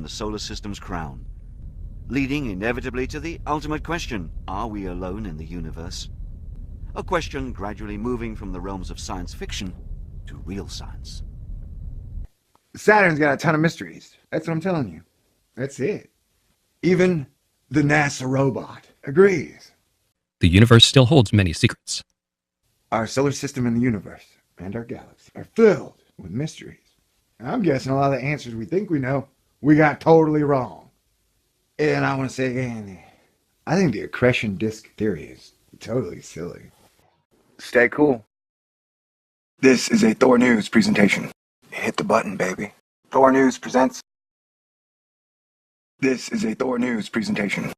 the solar system's crown, leading inevitably to the ultimate question: are we alone in the universe? A question gradually moving from the realms of science fiction to real science. Saturn's got a ton of mysteries. That's what I'm telling you. That's it. Even the NASA robot agrees. The universe still holds many secrets. Our solar system and the universe and our galaxy are filled with mysteries. I'm guessing a lot of the answers we think we know, we got totally wrong. And I want to say again, I think the accretion disk theory is totally silly. Stay cool. This is a Thor News presentation. Hit the button, baby. Thor News presents. This is a Thor News presentation.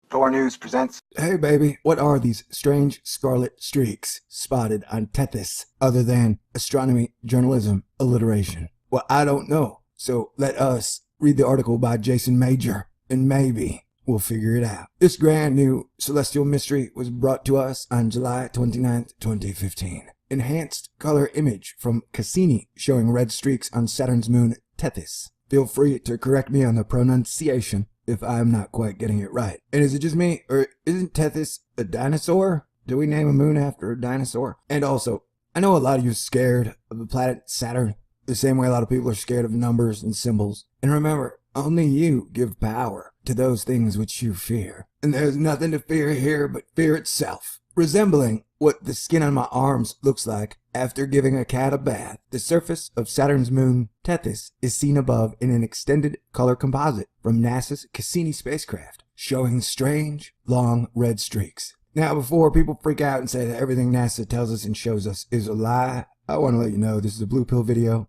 Thor News presents. Hey baby, what are these strange scarlet streaks spotted on Tethys other than astronomy journalism alliteration? Well, I don't know. So let us read the article by Jason Major and maybe we'll figure it out. This grand new celestial mystery was brought to us on July 29th, 2015. Enhanced color image from Cassini showing red streaks on Saturn's moon Tethys. Feel free to correct me on the pronunciation if I'm not quite getting it right. And is it just me, or isn't Tethys a dinosaur? Do we name a moon after a dinosaur? And also, I know a lot of you are scared of the planet Saturn, the same way a lot of people are scared of numbers and symbols. And remember, only you give power to those things which you fear. And there's nothing to fear here but fear itself. Resembling what the skin on my arms looks like after giving a cat a bath, the surface of Saturn's moon Tethys is seen above in an extended color composite from NASA's Cassini spacecraft, showing strange, long red streaks. Now, before people freak out and say that everything NASA tells us and shows us is a lie, I want to let you know this is a blue pill video.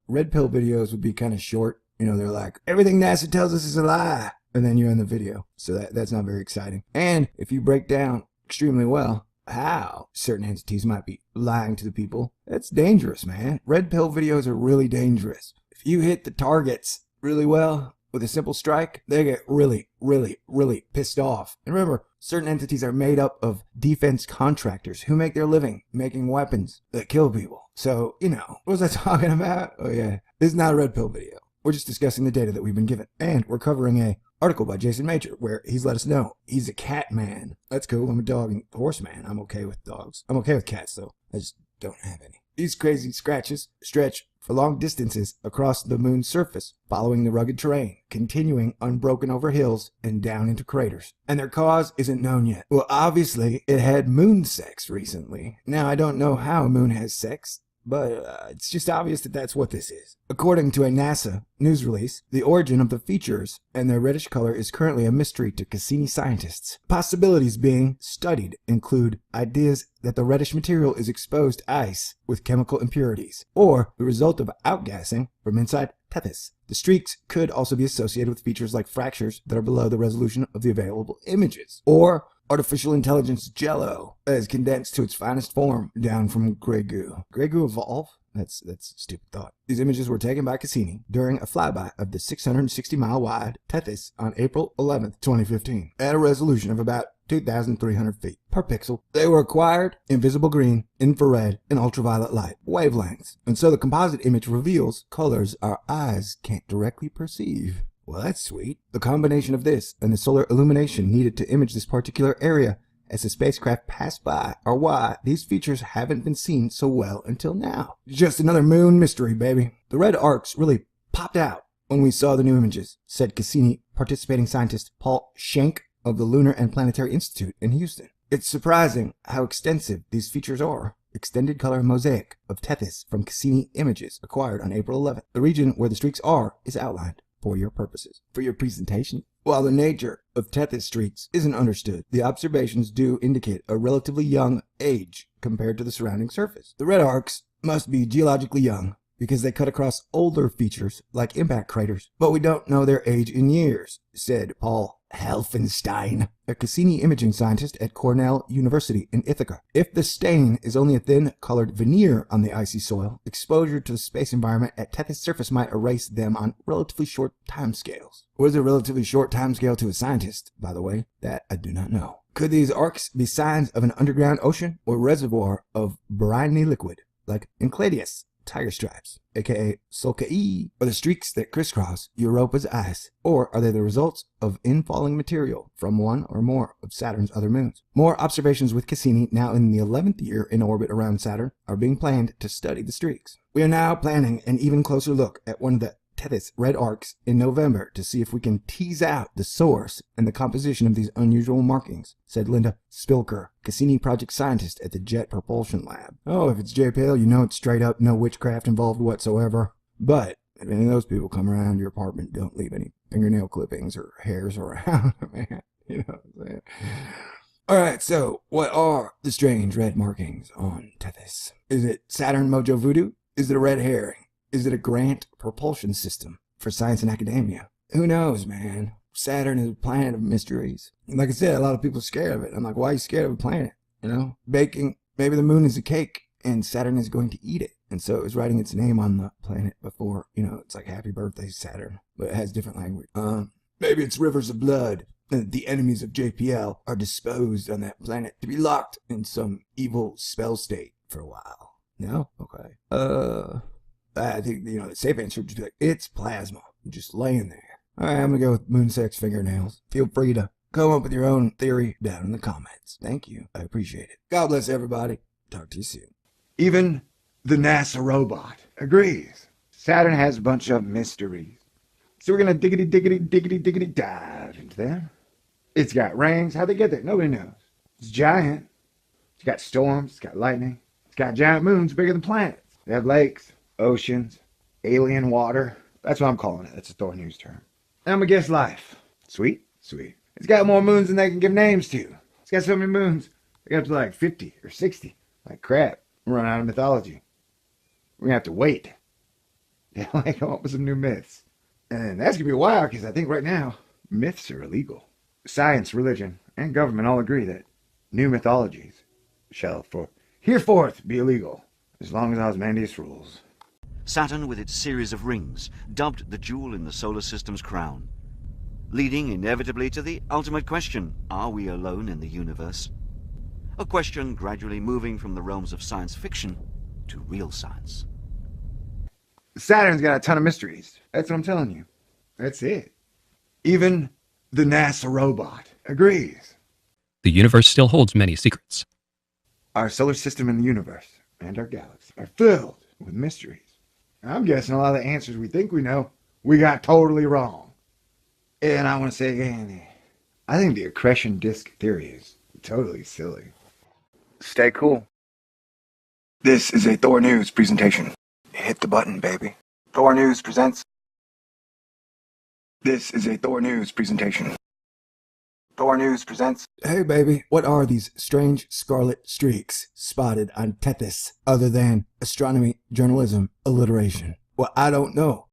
Red pill videos would be kind of short. You know, they're like, everything NASA tells us is a lie, and then you're in the video. So that's not very exciting. And if you break down extremely well how certain entities might be lying to the people, that's dangerous, man. Red pill videos are really dangerous. If you hit the targets really well with a simple strike, they get really, really, really pissed off. And remember, certain entities are made up of defense contractors who make their living making weapons that kill people. So, you know, what was I talking about? Oh yeah, this is not a red pill video. We're just discussing the data that we've been given. And we're covering a article by Jason Major where he's let us know he's a cat man. That's cool. I'm a dog and horse man. I'm okay with dogs. I'm okay with cats though. I just don't have any. These crazy scratches stretch for long distances across the moon's surface, following the rugged terrain, continuing unbroken over hills and down into craters. And their cause isn't known yet. Well, obviously, it had moon sex recently. Now, I don't know how a moon has sex, but it's just obvious that that's what this is. According to a NASA news release, the origin of the features and their reddish color is currently a mystery to Cassini scientists. Possibilities being studied include ideas that the reddish material is exposed ice with chemical impurities, or the result of outgassing from inside Tethys. The streaks could also be associated with features like fractures that are below the resolution of the available images, or artificial intelligence jello that is condensed to its finest form down from Grey goo. Grey goo evolve? That's a stupid thought. These images were taken by Cassini during a flyby of the 660-mile wide Tethys on April 11th, 2015, at a resolution of about 2,300 feet per pixel. They were acquired in visible green, infrared, and ultraviolet light wavelengths, and so the composite image reveals colors our eyes can't directly perceive. Well, that's sweet. The combination of this and the solar illumination needed to image this particular area as the spacecraft passed by are why these features haven't been seen so well until now. Just another moon mystery, baby. The red arcs really popped out when we saw the new images, said Cassini participating scientist Paul Schenk of the Lunar and Planetary Institute in Houston. It's surprising how extensive these features are. Extended color mosaic of Tethys from Cassini images acquired on April 11th. The region where the streaks are is outlined for your purposes. For your presentation, while the nature of Tethys streaks isn't understood, the observations do indicate a relatively young age compared to the surrounding surface. The red arcs must be geologically young because they cut across older features like impact craters, but we don't know their age in years, said Paul Helfenstein, a Cassini imaging scientist at Cornell University in Ithaca. If the stain is only a thin colored veneer on the icy soil, exposure to the space environment at Tethys' surface might erase them on relatively short timescales. What is a relatively short timescale to a scientist, by the way? That I do not know. Could these arcs be signs of an underground ocean or reservoir of briny liquid, like Enceladus? tiger stripes, aka Solcae, are the streaks that crisscross Europa's ice, or are they the results of infalling material from one or more of Saturn's other moons? More observations with Cassini, now in the 11th year in orbit around Saturn, are being planned to study the streaks. We are now planning an even closer look at one of the Tethys red arcs in November to see if we can tease out the source and the composition of these unusual markings, said Linda Spilker, Cassini project scientist at the Jet Propulsion Lab. Oh, if it's JPL, you know it's straight up no witchcraft involved whatsoever. But if any of those people come around your apartment, don't leave any fingernail clippings or hairs around, man. You know what I'm saying? Alright, so what are the strange red markings on Tethys? Is it Saturn mojo voodoo? Is it a red herring? Is it a grant propulsion system for science and academia? Who knows, man? Saturn is a planet of mysteries. Like I said, a lot of people are scared of it. I'm like, why are you scared of a planet? You know, baking, maybe the moon is a cake and Saturn is going to eat it. And so it was writing its name on the planet before, you know, it's like happy birthday Saturn, but it has different language. Maybe it's rivers of blood. The enemies of JPL are disposed on that planet to be locked in some evil spell state for a while. No? Okay. I think, you know, the safe answer would just be like, it's plasma, just laying there. All right, I'm going to go with moon sex fingernails. Feel free to come up with your own theory down in the comments. Thank you. I appreciate it. God bless everybody. Talk to you soon. Even the NASA robot agrees. Saturn has a bunch of mysteries. So we're going to diggity dive into them. It's got rings. How'd they get there? Nobody knows. It's giant. It's got storms. It's got lightning. It's got giant moons bigger than planets. They have lakes, oceans, alien water. That's what I'm calling it. That's a Thor News term. And I'm going to guess life. Sweet? Sweet. It's got more moons than they can give names to. It's got so many moons. They got up to like 50 or 60. Like crap. We're running out of mythology. We're going to have to wait. Yeah, like come up with some new myths. And that's going to be a while because I think right now myths are illegal. Science, religion, and government all agree that new mythologies shall hereforth be illegal as long as Osmandius rules. Saturn, with its series of rings, dubbed the jewel in the solar system's crown, leading inevitably to the ultimate question, are we alone in the universe? A question gradually moving from the realms of science fiction to real science. Saturn's got a ton of mysteries. That's what I'm telling you. That's it. Even the NASA robot agrees. The universe still holds many secrets. Our solar system and the universe and our galaxy are filled with mysteries. I'm guessing a lot of the answers we think we know, we got totally wrong. And I want to say again, I think the accretion disk theory is totally silly. Stay cool. This is a Thor News presentation. Hit the button, baby. Thor News presents. This is a Thor News presentation. Thor News presents. Hey baby, what are these strange scarlet streaks spotted on Tethys other than astronomy, journalism, alliteration? Well, I don't know.